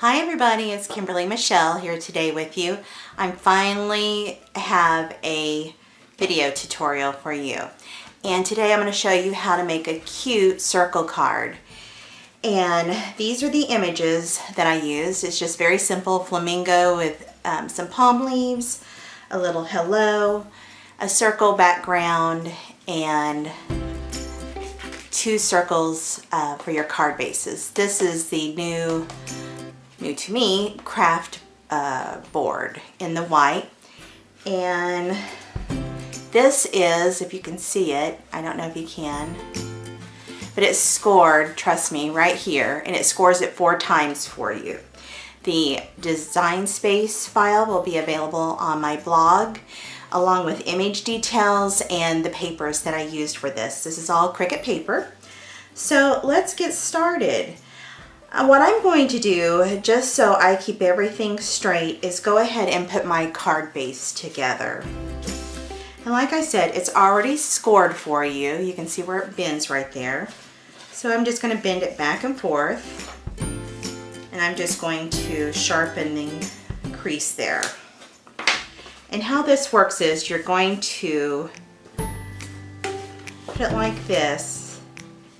Hi everybody, it's Kimberly Michelle here today with you. I finally have a video tutorial for you. And today I'm going to show you how to make a cute circle card. And these are the images that I used. It's just very simple flamingo with some palm leaves, a little hello, a circle background, and two circles for your card bases. This is the new to me craft board in the white, and this is, if you can see it, I don't know if you can, but it's scored, trust me, right here, and it scores it 4 times for you. The design space file will be available on my blog along with image details and the papers that I used for this. This is all Cricut paper. So let's get started. What I'm going to do, just so I keep everything straight, is go ahead and put my card base together. And like I said, it's already scored for you. You can see where it bends right there. So I'm just going to bend it back and forth. And I'm just going to sharpen the crease there. And how this works is you're going to put it like this.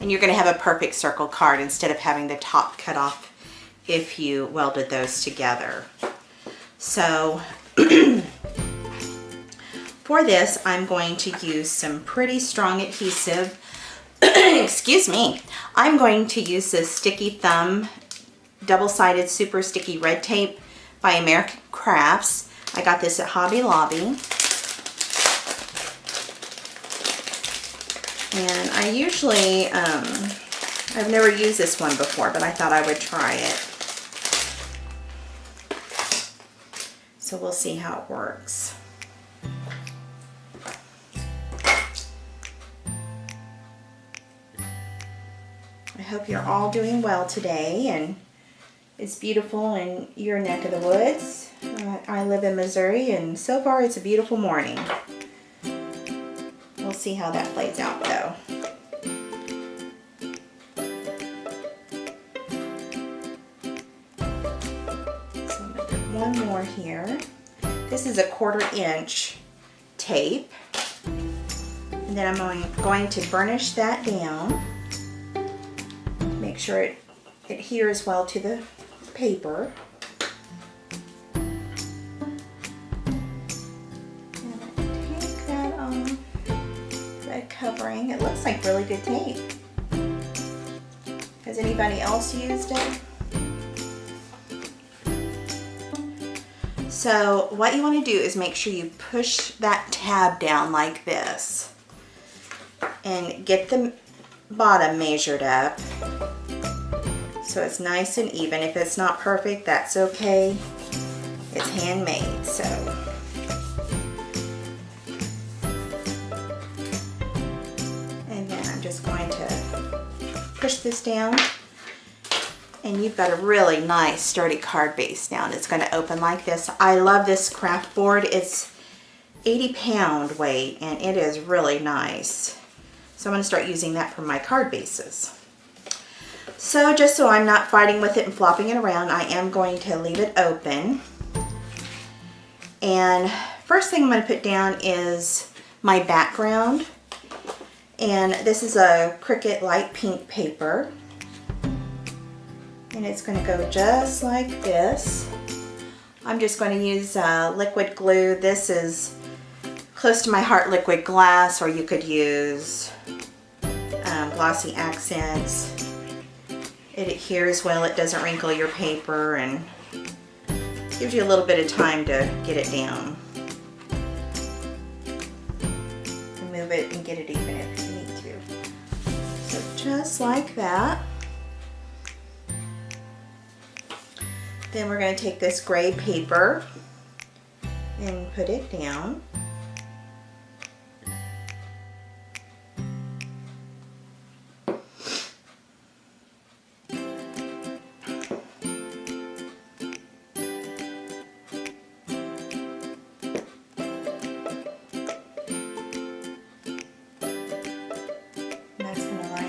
And you're going to have a perfect circle card instead of having the top cut off if you welded those together. So for this, I'm going to use some pretty strong adhesive. Excuse me. I'm going to use this Sticky Thumb double-sided super sticky red tape by American Crafts. I got this at Hobby Lobby. And I usually, I've never used this one before, but I thought I would try it. So we'll see how it works. I hope you're all doing well today, and it's beautiful in your neck of the woods. I live in Missouri, and so far it's a beautiful morning. We'll see how that plays out though. So I'm going to put one more here. This is a 1/4 inch tape. And then I'm going to burnish that down. Make sure it adheres well to the paper. Covering. It looks like really good tape. Has anybody else used it? So what you want to do is make sure you push that tab down like this and get the bottom measured up so it's nice and even. If it's not perfect, that's okay. It's handmade, so. Going to push this down, and you've got a really nice sturdy card base now, and it's going to open like this. I love this craft board. It's 80-pound weight, and it is really nice. So I'm going to start using that for my card bases. So just so I'm not fighting with it and flopping it around, I am going to leave it open. And first thing I'm going to put down is my background. And this is a Cricut light pink paper, and it's going to go just like this. I'm just going to use liquid glue. This is close to my heart liquid glass, or you could use glossy accents. It adheres well, it doesn't wrinkle your paper, and gives you a little bit of time to get it down. Move it and get it even if you need to. So just like that. Then we're going to take this gray paper and put it down.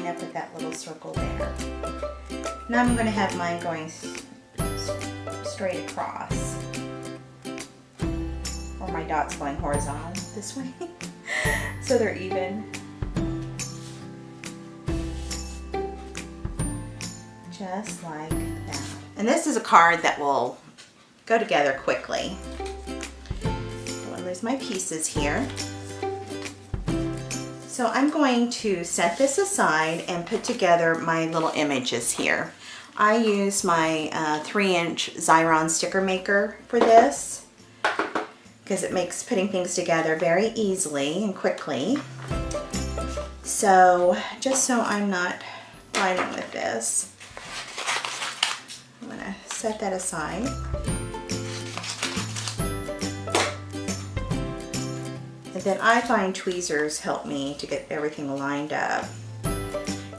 Up with that little circle there. Now I'm going to have mine going straight across. Or my dot's going horizontal this way. So they're even. Just like that. And this is a card that will go together quickly. Don't want to lose my pieces here. So I'm going to set this aside and put together my little images here. I use my 3-inch Xyron sticker maker for this because it makes putting things together very easily and quickly. So just so I'm not fighting with this, I'm going to set that aside. And then I find tweezers help me to get everything lined up.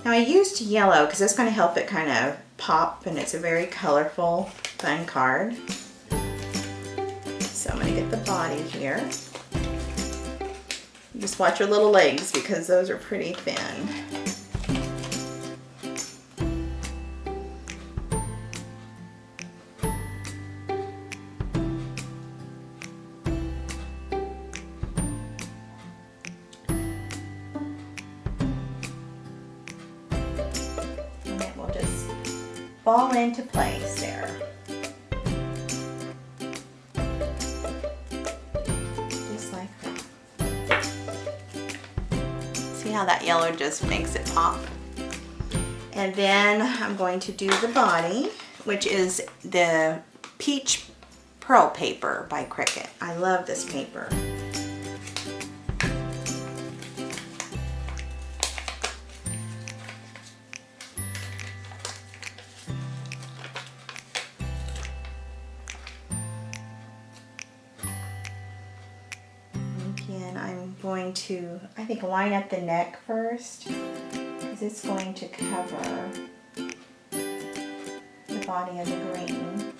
Now I used yellow because that's going to help it kind of pop, and it's a very colorful, fun card. So I'm going to get the body here. Just watch your little legs because those are pretty thin. Fall into place there. Just like that. See how that yellow just makes it pop? And then I'm going to do the body, which is the Peach Pearl paper by Cricut. I love this paper. Going to, I think, line up the neck first because it's going to cover the body of the green.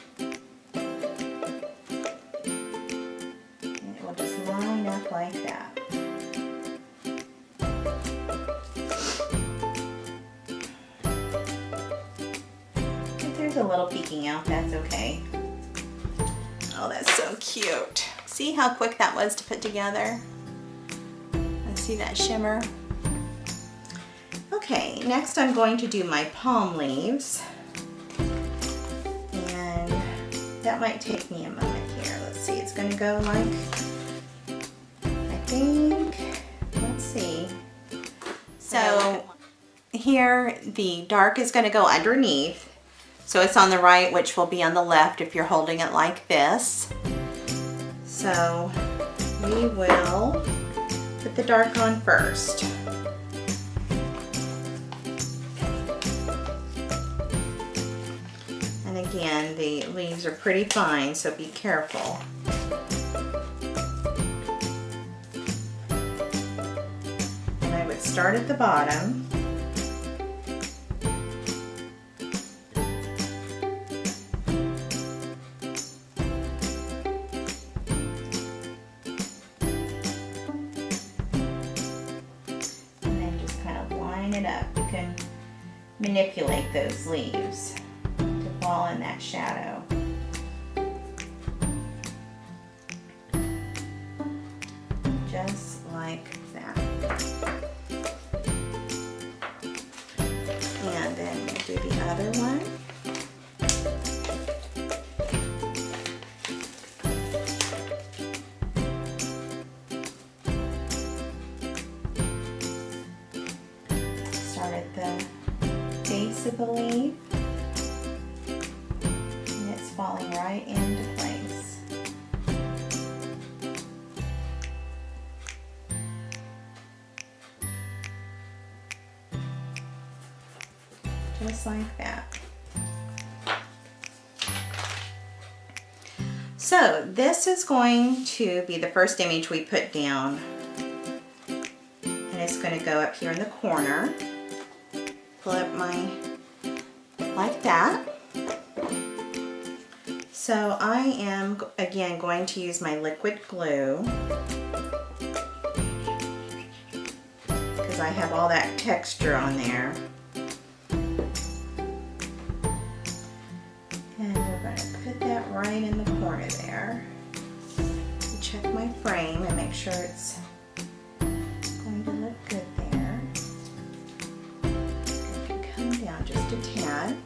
And it will just line up like that. If there's a little peeking out, that's okay. Oh, that's so cute. See how quick that was to put together? See that shimmer? Okay, next I'm going to do my palm leaves, and that might take me a moment here. Let's see, it's going to go like, I think, let's see. So here the dark is going to go underneath, so it's on the right, which will be on the left if you're holding it like this. So we will put the dark on first. And again, the leaves are pretty fine, so be careful. And I would start at the bottom. It up. You can manipulate those leaves to fall in that shadow. Just like that. And then we'll do the other one. Start at the base of the leaf, and it's falling right into place. Just like that. So this is going to be the first image we put down, and it's going to go up here in the corner. Pull up my, like that. So I am, again, going to use my liquid glue because I have all that texture on there. And we're going to put that right in the corner there. Check my frame and make sure it's going to look good there. I can come down just a tad.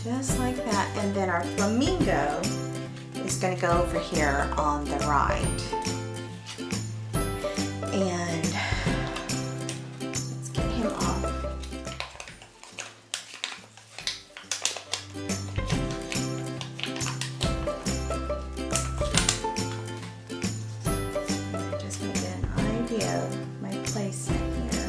Just like that, and then our flamingo is going to go over here on the right. And let's get him off. I just want to get an idea of my placement here.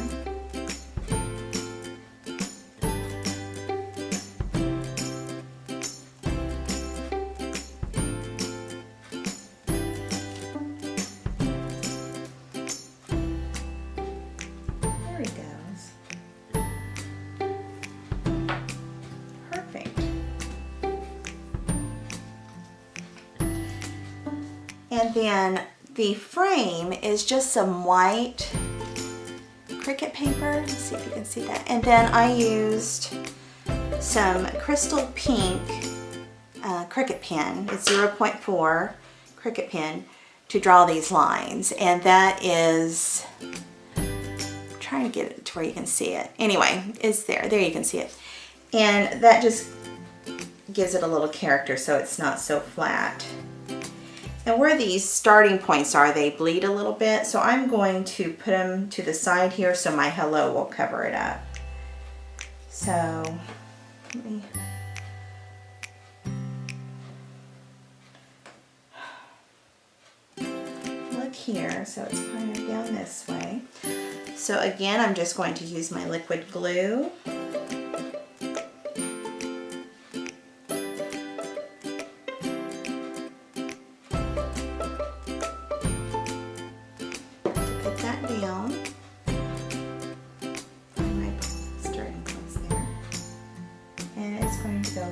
And then the frame is just some white Cricut paper. Let's see if you can see that. And then I used some crystal pink Cricut pen. It's 0.4 Cricut pen to draw these lines. And that is, I'm trying to get it to where you can see it. Anyway, it's there. There you can see it. And that just gives it a little character so it's not so flat. And where these starting points are, they bleed a little bit, so I'm going to put them to the side here so my hello will cover it up. So, let me... look here, so it's kind of down this way. So again, I'm just going to use my liquid glue.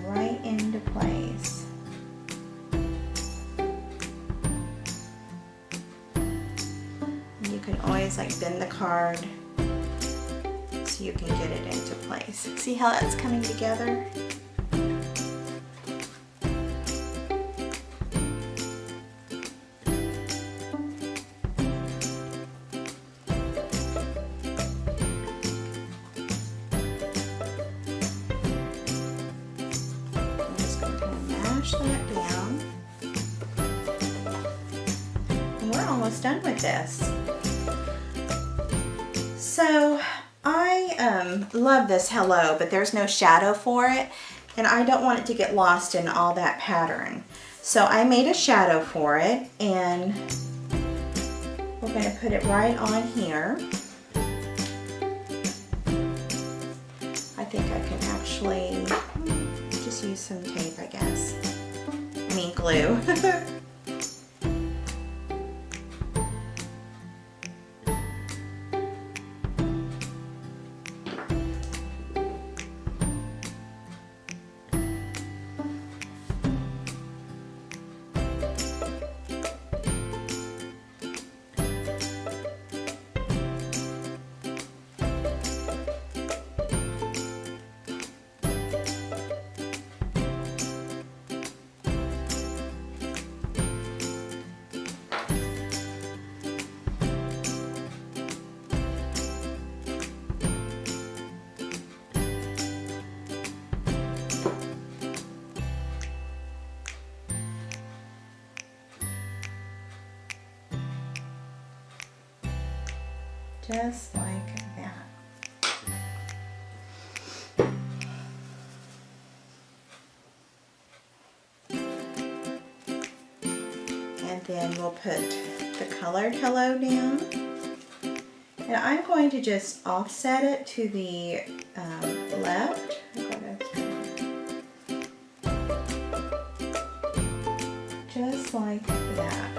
Right into place. You can always like bend the card so you can get it into place. See how that's coming together? That down. And we're almost done with this. So I love this hello, but there's no shadow for it, and I don't want it to get lost in all that pattern. So I made a shadow for it, and we're going to put it right on here. I think I can actually just use some tape, I guess. I mean glue. Just like that. And then we'll put the colored hello down. And I'm going to just offset it to the left. Just like that.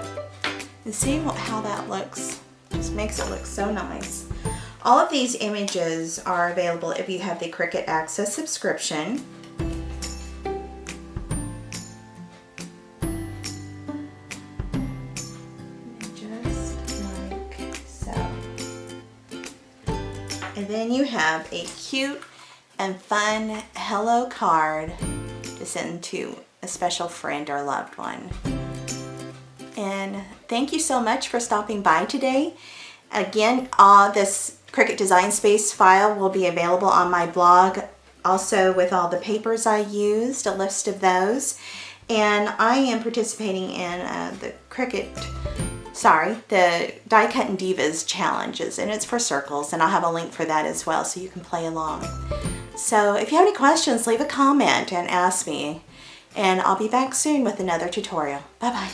And see how that looks? Just makes it look so nice. All of these images are available if you have the Cricut Access subscription. And then you have a cute and fun hello card to send to a special friend or loved one. And thank you so much for stopping by today. Again, this Cricut Design Space file will be available on my blog, also with all the papers I used, a list of those. And I am participating in the Die Cutting Divas challenges, and it's for circles, and I'll have a link for that as well so you can play along. So if you have any questions, leave a comment and ask me, and I'll be back soon with another tutorial. Bye-bye.